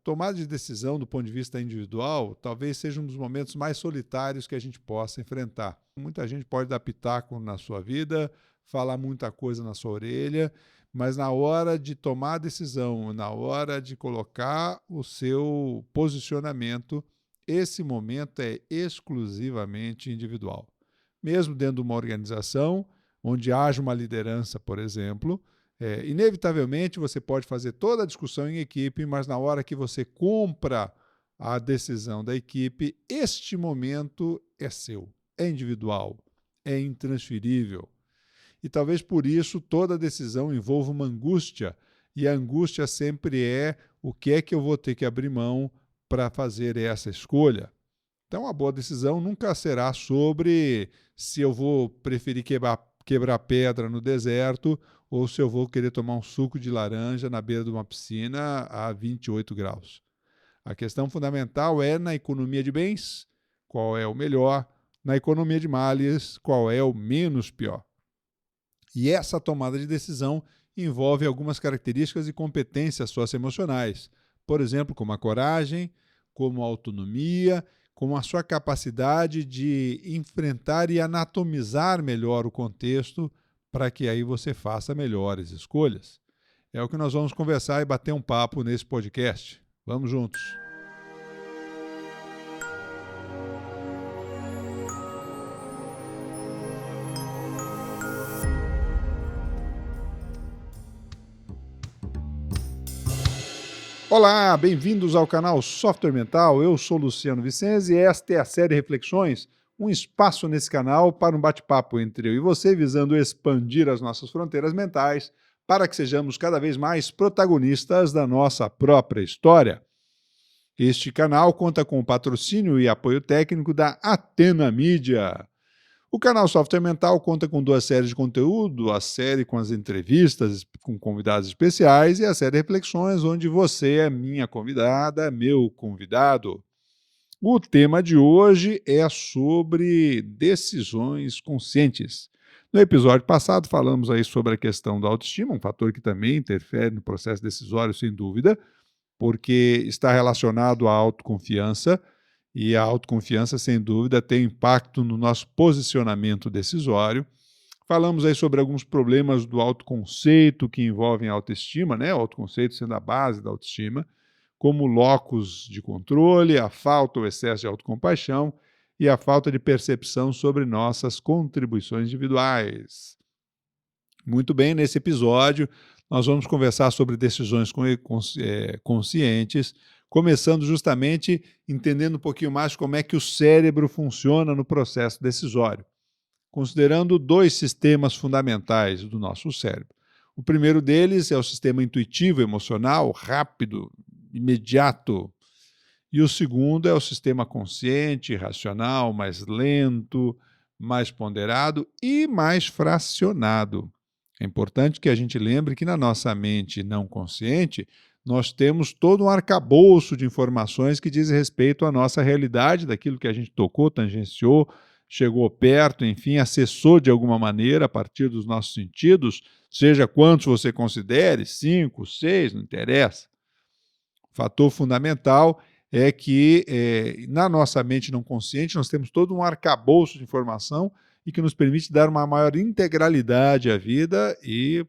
tomada de decisão do ponto de vista individual talvez seja um dos momentos mais solitários que a gente possa enfrentar. Muita gente pode dar pitaco na sua vida, falar muita coisa na sua orelha, mas na hora de tomar a decisão, na hora de colocar o seu posicionamento, esse momento é exclusivamente individual. Mesmo dentro de uma organização, onde haja uma liderança, por exemplo, inevitavelmente você pode fazer toda a discussão em equipe, mas na hora que você compra a decisão da equipe, este momento é seu, é individual, é intransferível. E talvez por isso toda decisão envolva uma angústia, e a angústia sempre é o que é que eu vou ter que abrir mão para fazer essa escolha. Então, a boa decisão nunca será sobre se eu vou preferir quebrar pedra no deserto ou se eu vou querer tomar um suco de laranja na beira de uma piscina a 28 graus. A questão fundamental é, na economia de bens, qual é o melhor, na economia de males, qual é o menos pior. E essa tomada de decisão envolve algumas características e competências socioemocionais, por exemplo, como a coragem, como a autonomia, como a sua capacidade de enfrentar e anatomizar melhor o contexto para que aí você faça melhores escolhas. É o que nós vamos conversar e bater um papo nesse podcast. Vamos juntos! Olá, bem-vindos ao canal Software Mental. Eu sou Luciano Vicenzi e esta é a série Reflexões, um espaço nesse canal para um bate-papo entre eu e você, visando expandir as nossas fronteiras mentais para que sejamos cada vez mais protagonistas da nossa própria história. Este canal conta com o patrocínio e apoio técnico da Atena Mídia. O canal Software Mental conta com 2 séries de conteúdo, a série com as entrevistas com convidados especiais e a série Reflexões, onde você é minha convidada, meu convidado. O tema de hoje é sobre decisões conscientes. No episódio passado falamos aí sobre a questão da autoestima, um fator que também interfere no processo decisório, sem dúvida, porque está relacionado à autoconfiança, e a autoconfiança, sem dúvida, tem impacto no nosso posicionamento decisório. Falamos aí sobre alguns problemas do autoconceito que envolvem a autoestima, né? O autoconceito sendo a base da autoestima, como o locus de controle, a falta ou excesso de autocompaixão e a falta de percepção sobre nossas contribuições individuais. Muito bem, nesse episódio nós vamos conversar sobre decisões conscientes, começando justamente entendendo um pouquinho mais como é que o cérebro funciona no processo decisório, considerando 2 sistemas fundamentais do nosso cérebro. O primeiro deles é o sistema intuitivo, emocional, rápido, imediato. E o segundo é o sistema consciente, racional, mais lento, mais ponderado e mais fracionado. É importante que a gente lembre que na nossa mente não consciente, nós temos todo um arcabouço de informações que diz respeito à nossa realidade, daquilo que a gente tocou, tangenciou, chegou perto, enfim, acessou de alguma maneira a partir dos nossos sentidos, seja quantos você considere, 5, 6, não interessa. O fator fundamental é que na nossa mente não consciente nós temos todo um arcabouço de informação e que nos permite dar uma maior integralidade à vida e,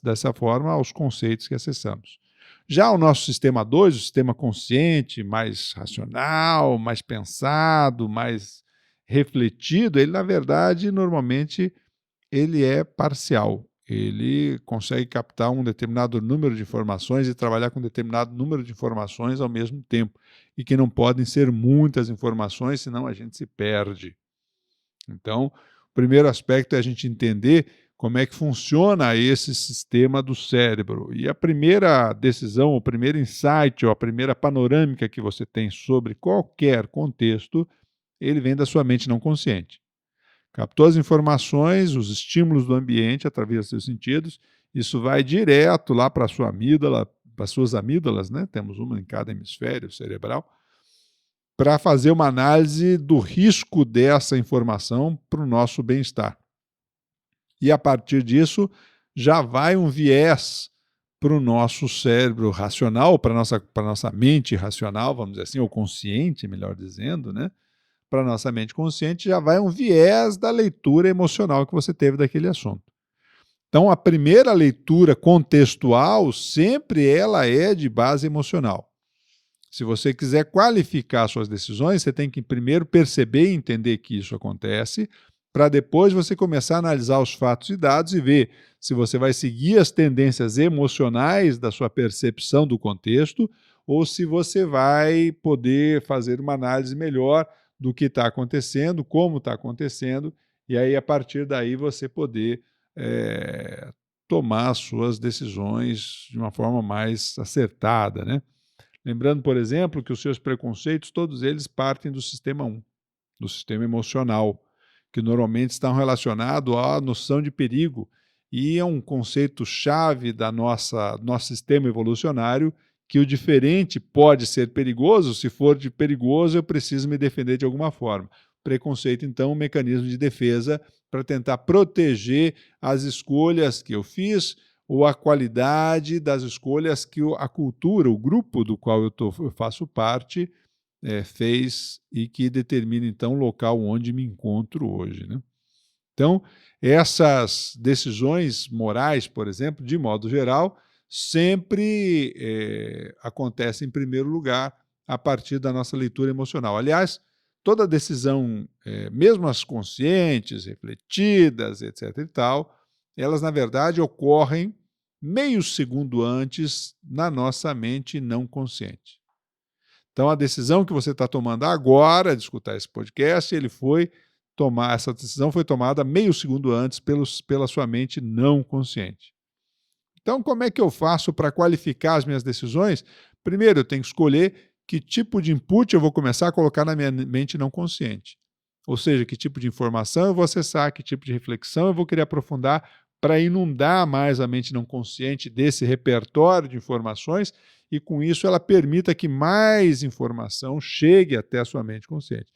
dessa forma, aos conceitos que acessamos. Já o nosso sistema 2, o sistema consciente, mais racional, mais pensado, mais refletido, ele, na verdade, normalmente, ele é parcial. Ele consegue captar um determinado número de informações e trabalhar com um determinado número de informações ao mesmo tempo, e que não podem ser muitas informações, senão a gente se perde. Então, o primeiro aspecto é a gente entender como é que funciona esse sistema do cérebro. E a primeira decisão, o primeiro insight, ou a primeira panorâmica que você tem sobre qualquer contexto, ele vem da sua mente não consciente. Captou as informações, os estímulos do ambiente através dos seus sentidos, isso vai direto lá para a sua amígdala, para as suas amígdalas, né? Temos uma em cada hemisfério cerebral, para fazer uma análise do risco dessa informação para o nosso bem-estar. E a partir disso, já vai um viés para o nosso cérebro racional, para a nossa mente racional, vamos dizer assim, ou consciente, melhor dizendo, né? Para a nossa mente consciente já vai um viés da leitura emocional que você teve daquele assunto. Então, a primeira leitura contextual, sempre ela é de base emocional. Se você quiser qualificar suas decisões, você tem que primeiro perceber e entender que isso acontece, para depois você começar a analisar os fatos e dados e ver se você vai seguir as tendências emocionais da sua percepção do contexto ou se você vai poder fazer uma análise melhor do que está acontecendo, como está acontecendo, e aí, a partir daí, você poder tomar as suas decisões de uma forma mais acertada, né? Lembrando, por exemplo, que os seus preconceitos, todos eles partem do sistema 1, do sistema emocional, que normalmente estão relacionados à noção de perigo, e é um conceito-chave do nosso sistema evolucionário, que o diferente pode ser perigoso, se for de perigoso eu preciso me defender de alguma forma. Preconceito, então, é um mecanismo de defesa para tentar proteger as escolhas que eu fiz, ou a qualidade das escolhas que a cultura, o grupo do qual eu faço parte, fez e que determina, então, o local onde me encontro hoje, né? Então, essas decisões morais, por exemplo, de modo geral, sempre acontecem em primeiro lugar a partir da nossa leitura emocional. Aliás, toda decisão, mesmo as conscientes, refletidas, etc. e tal, elas, na verdade, ocorrem meio segundo antes na nossa mente não consciente. Então, a decisão que você está tomando agora de escutar esse podcast, essa decisão foi tomada meio segundo antes pela sua mente não consciente. Então, como é que eu faço para qualificar as minhas decisões? Primeiro, eu tenho que escolher que tipo de input eu vou começar a colocar na minha mente não consciente. Ou seja, que tipo de informação eu vou acessar, que tipo de reflexão eu vou querer aprofundar para inundar mais a mente não consciente desse repertório de informações e, com isso, ela permita que mais informação chegue até a sua mente consciente.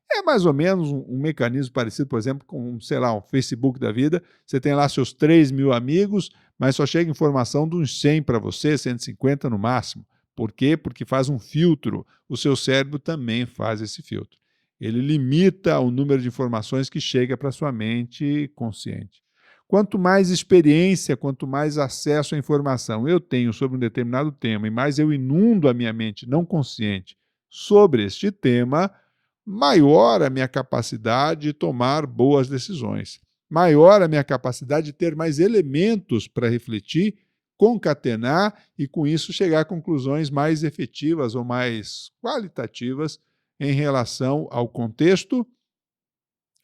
É mais ou menos um mecanismo parecido, por exemplo, com, sei lá, um Facebook da vida. Você tem lá seus 3.000 amigos, mas só chega informação de uns 100 para você, 150 no máximo. Por quê? Porque faz um filtro. O seu cérebro também faz esse filtro. Ele limita o número de informações que chega para a sua mente consciente. Quanto mais experiência, quanto mais acesso à informação eu tenho sobre um determinado tema e mais eu inundo a minha mente não consciente sobre este tema, maior a minha capacidade de tomar boas decisões, maior a minha capacidade de ter mais elementos para refletir, concatenar e, com isso, chegar a conclusões mais efetivas ou mais qualitativas em relação ao contexto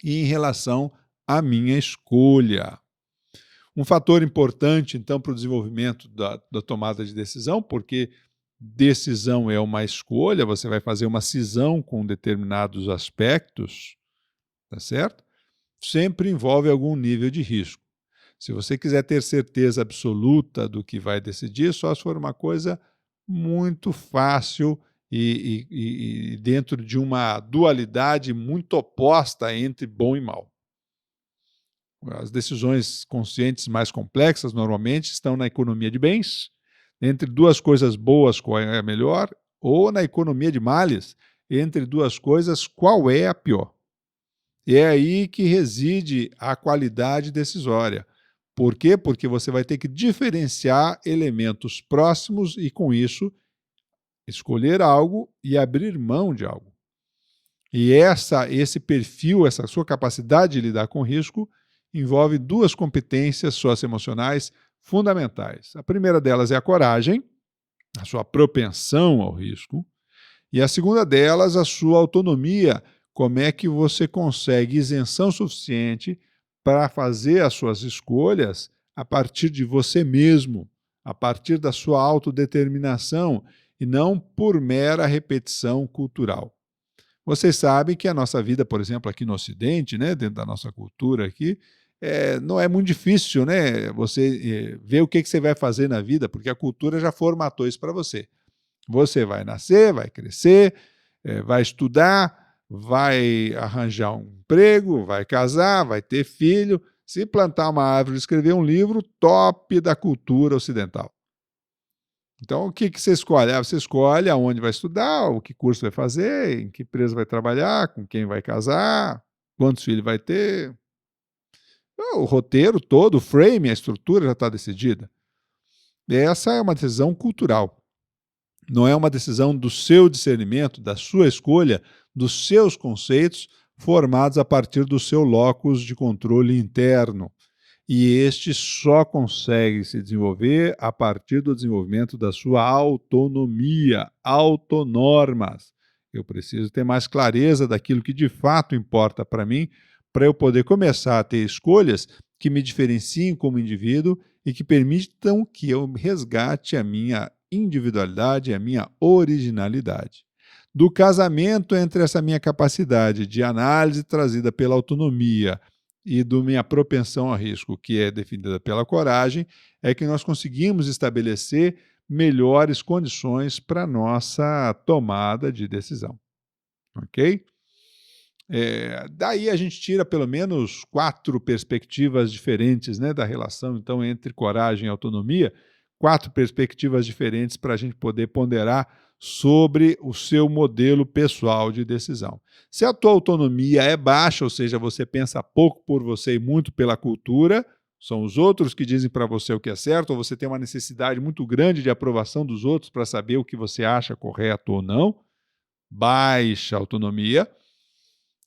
e em relação à minha escolha. Um fator importante, então, para o desenvolvimento da tomada de decisão, porque decisão é uma escolha, você vai fazer uma cisão com determinados aspectos, tá certo? Sempre envolve algum nível de risco. Se você quiser ter certeza absoluta do que vai decidir, só se for uma coisa muito fácil e dentro de uma dualidade muito oposta entre bom e mal. As decisões conscientes mais complexas, normalmente, estão na economia de bens, entre duas coisas boas, qual é a melhor, ou na economia de males, entre duas coisas, qual é a pior. E é aí que reside a qualidade decisória. Por quê? Porque você vai ter que diferenciar elementos próximos e, com isso, escolher algo e abrir mão de algo. E esse perfil, essa sua capacidade de lidar com risco, envolve duas competências socioemocionais fundamentais. A primeira delas é a coragem, a sua propensão ao risco, e a segunda delas, a sua autonomia, como é que você consegue isenção suficiente para fazer as suas escolhas a partir de você mesmo, a partir da sua autodeterminação e não por mera repetição cultural. Vocês sabem que a nossa vida, por exemplo, aqui no Ocidente, né, dentro da nossa cultura aqui, não é muito difícil, né, você ver o que você vai fazer na vida, porque a cultura já formatou isso para você. Você vai nascer, vai crescer, vai estudar, vai arranjar um emprego, vai casar, vai ter filho, se plantar uma árvore, escrever um livro, top da cultura ocidental. Então, o que você escolhe? Você escolhe aonde vai estudar, o que curso vai fazer, em que empresa vai trabalhar, com quem vai casar, quantos filhos vai ter. O roteiro todo, o frame, a estrutura já está decidida. Essa é uma decisão cultural. Não é uma decisão do seu discernimento, da sua escolha, dos seus conceitos formados a partir do seu locus de controle interno. E este só consegue se desenvolver a partir do desenvolvimento da sua autonomia, autonormas. Eu preciso ter mais clareza daquilo que de fato importa para mim, para eu poder começar a ter escolhas que me diferenciem como indivíduo e que permitam que eu resgate a minha individualidade e a minha originalidade. Do casamento entre essa minha capacidade de análise trazida pela autonomia e da minha propensão a risco, que é definida pela coragem, é que nós conseguimos estabelecer melhores condições para a nossa tomada de decisão. Ok? Daí a gente tira pelo menos 4 perspectivas diferentes, né, da relação então entre coragem e autonomia, 4 perspectivas diferentes para a gente poder ponderar sobre o seu modelo pessoal de decisão. Se a tua autonomia é baixa, ou seja, você pensa pouco por você e muito pela cultura, são os outros que dizem para você o que é certo, ou você tem uma necessidade muito grande de aprovação dos outros para saber o que você acha correto ou não, baixa autonomia.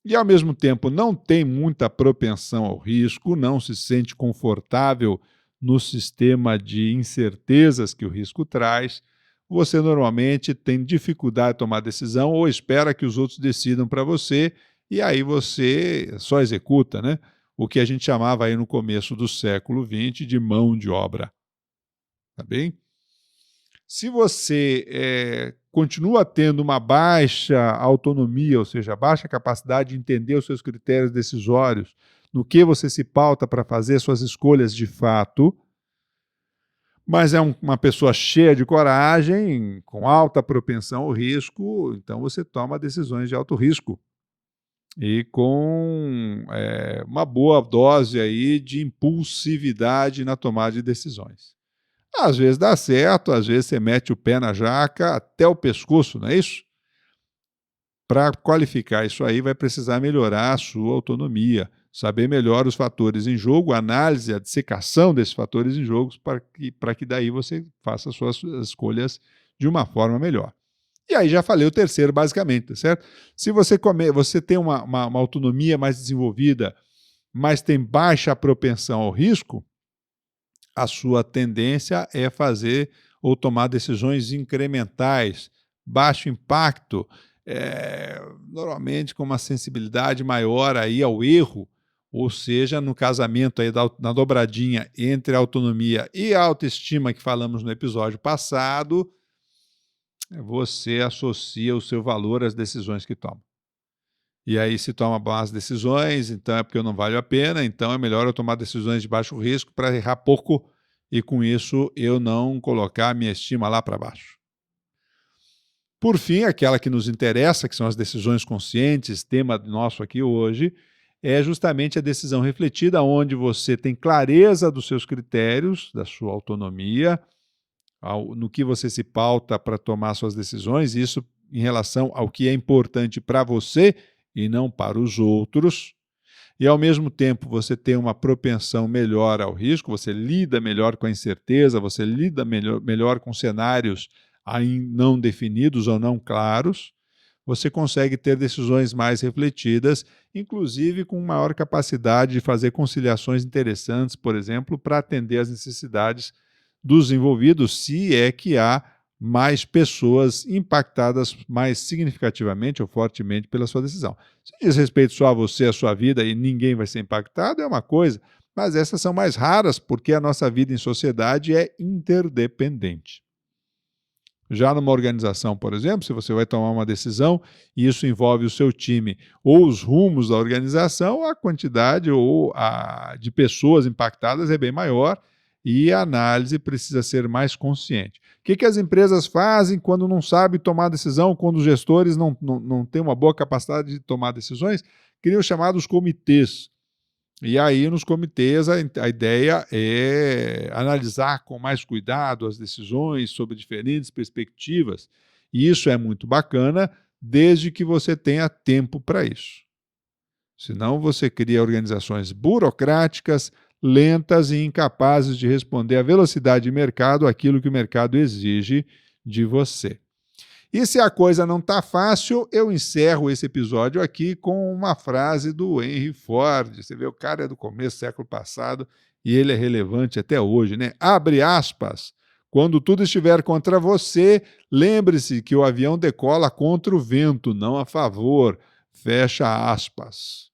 E, ao mesmo tempo, não tem muita propensão ao risco, não se sente confortável no sistema de incertezas que o risco traz, você normalmente tem dificuldade de tomar decisão ou espera que os outros decidam para você e aí você só executa, né? O que a gente chamava aí no começo do século XX de mão de obra. Tá bem? Se você continua tendo uma baixa autonomia, ou seja, baixa capacidade de entender os seus critérios decisórios, no que você se pauta para fazer suas escolhas de fato, mas é uma pessoa cheia de coragem, com alta propensão ao risco, então você toma decisões de alto risco e com uma boa dose aí de impulsividade na tomada de decisões. Às vezes dá certo, às vezes você mete o pé na jaca até o pescoço, não é isso? Para qualificar isso aí, vai precisar melhorar a sua autonomia, saber melhor os fatores em jogo, a análise, a dissecação desses fatores em jogo, para que daí você faça as suas escolhas de uma forma melhor. E aí já falei o terceiro, basicamente, tá certo? Se você tem uma autonomia mais desenvolvida, mas tem baixa propensão ao risco, a sua tendência é fazer ou tomar decisões incrementais, baixo impacto, normalmente com uma sensibilidade maior aí ao erro, ou seja, no casamento aí na dobradinha entre a autonomia e a autoestima que falamos no episódio passado, você associa o seu valor às decisões que toma. E aí se toma más decisões, então é porque não vale a pena, então é melhor eu tomar decisões de baixo risco para errar pouco e com isso eu não colocar a minha estima lá para baixo. Por fim, aquela que nos interessa, que são as decisões conscientes, tema nosso aqui hoje, é justamente a decisão refletida, onde você tem clareza dos seus critérios, da sua autonomia, no que você se pauta para tomar suas decisões, isso em relação ao que é importante para você e não para os outros, e ao mesmo tempo você tem uma propensão melhor ao risco, você lida melhor com a incerteza, você lida melhor com cenários não definidos ou não claros, você consegue ter decisões mais refletidas, inclusive com maior capacidade de fazer conciliações interessantes, por exemplo, para atender às necessidades dos envolvidos, se é que há mais pessoas impactadas mais significativamente ou fortemente pela sua decisão. Se diz respeito só a você, a sua vida, e ninguém vai ser impactado, é uma coisa, mas essas são mais raras porque a nossa vida em sociedade é interdependente. Já numa organização, por exemplo, se você vai tomar uma decisão e isso envolve o seu time ou os rumos da organização, a quantidade de pessoas impactadas é bem maior e a análise precisa ser mais consciente. O que as empresas fazem quando não sabem tomar decisão, quando os gestores não têm uma boa capacidade de tomar decisões? Criam os chamados comitês. E aí, nos comitês, a ideia é analisar com mais cuidado as decisões sobre diferentes perspectivas. E isso é muito bacana, desde que você tenha tempo para isso. Senão, você cria organizações burocráticas, lentas e incapazes de responder à velocidade de mercado aquilo que o mercado exige de você. E se a coisa não está fácil, eu encerro esse episódio aqui com uma frase do Henry Ford. Você vê, o cara é do começo do século passado e ele é relevante até hoje, né? Abre aspas. Quando tudo estiver contra você, lembre-se que o avião decola contra o vento, não a favor. Fecha aspas.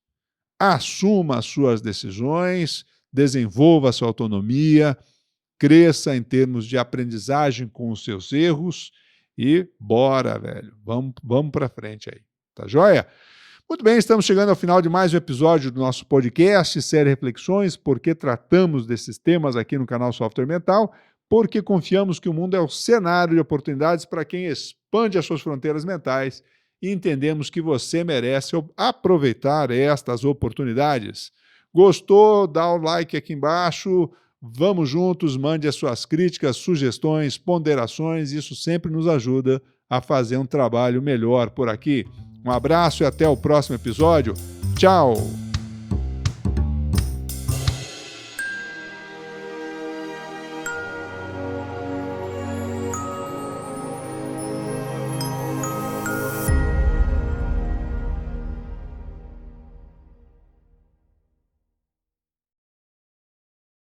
Assuma as suas decisões, desenvolva a sua autonomia, cresça em termos de aprendizagem com os seus erros e bora, velho. Vamos para frente aí. Tá joia? Muito bem, estamos chegando ao final de mais um episódio do nosso podcast, série Reflexões, porque tratamos desses temas aqui no canal Software Mental, porque confiamos que o mundo é o cenário de oportunidades para quem expande as suas fronteiras mentais e entendemos que você merece aproveitar estas oportunidades. Gostou? Dá o like aqui embaixo. Vamos juntos, mande as suas críticas, sugestões, ponderações, isso sempre nos ajuda a fazer um trabalho melhor por aqui. Um abraço e até o próximo episódio. Tchau!